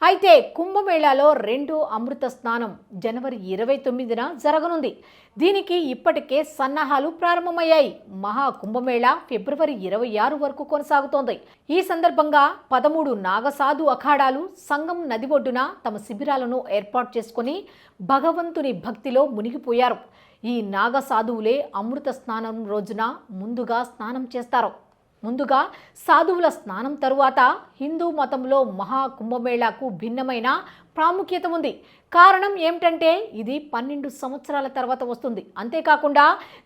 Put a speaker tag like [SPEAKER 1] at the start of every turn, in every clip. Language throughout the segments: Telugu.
[SPEAKER 1] అయితే కుంభమేళాలో రెండో అమృత స్నానం జనవరి 29న జరగనుంది. దీనికి ఇప్పటికే సన్నాహాలు ప్రారంభమయ్యాయి. మహా కుంభమేళా ఫిబ్రవరి 26 వరకు కొనసాగుతోంది. ఈ సందర్భంగా 13 నాగసాధు అఖాడాలు సంగం నది ఒడ్డున తమ శిబిరాలను ఏర్పాటు చేసుకుని భగవంతుని భక్తిలో మునిగిపోయారు. ఈ నాగసాధువులే అమృత స్నానం రోజున ముందుగా స్నానం చేస్తారు. ముందుగా సాధువుల స్నానం తరువాత హిందూ మతంలో మహా కుంభమేళాకు భిన్నమైన ప్రాముఖ్యత ఉంది. కారణం ఏమిటంటే ఇది 12 సంవత్సరాల తర్వాత వస్తుంది. అంతేకాకుండా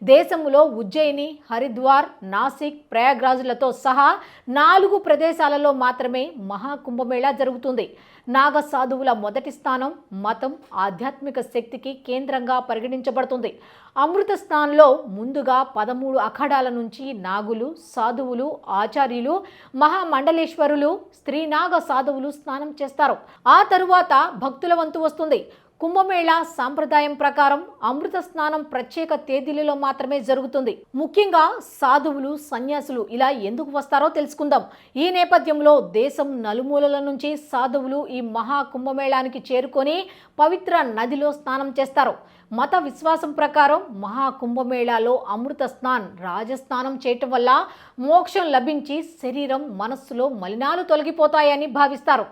[SPEAKER 1] దేశంలో ఉజ్జయిని, హరిద్వార్, నాసిక్, ప్రయాగ్రాజులతో సహా 4 ప్రదేశాలలో మాత్రమే మహా కుంభమేళా జరుగుతుంది. నాగ సాధువుల మొదటి స్థానం మతం, ఆధ్యాత్మిక శక్తికి కేంద్రంగా పరిగణించబడుతుంది. అమృత స్నానంలో ముందుగా 13 అఖాడాల నుంచి నాగులు, సాధువులు, ఆచార్యులు, మహామండలేశ్వరులు, స్త్రీ నాగ సాధువులు స్నానం చేస్తారు. ఆ తరువాత భక్తుల వంతు వస్తుంది. కుంభమేళా సాంప్రదాయం ప్రకారం అమృత స్నానం ప్రత్యేక తేదీలలో మాత్రమే జరుగుతుంది. ముఖ్యంగా సాధువులు, సన్యాసులు ఇలా ఎందుకు వస్తారో తెలుసుకుందాం. ఈ నేపథ్యంలో దేశం నలుమూలల నుంచి సాధువులు ఈ మహా కుంభమేళానికి చేరుకొని పవిత్ర నదిలో స్నానం చేస్తారు. మత విశ్వాసం ప్రకారం మహా కుంభమేళాలో అమృత రాజస్నానం చేయటం వల్ల మోక్షం లభించి శరీరం, మనస్సులో మలినాలు తొలగిపోతాయని భావిస్తారు.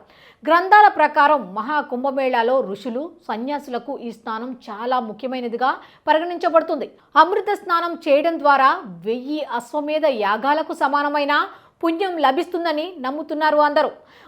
[SPEAKER 1] గ్రంథాల ప్రకారం మహా కుంభమేళాలో ఋషులు, సన్యాసులకు ఈ స్నానం చాలా ముఖ్యమైనదిగా పరిగణించబడుతుంది. అమృత స్నానం చేయడం ద్వారా 1000 అశ్వమేధ యాగాలకు సమానమైన పుణ్యం లభిస్తుందని నమ్ముతున్నారు అందరూ.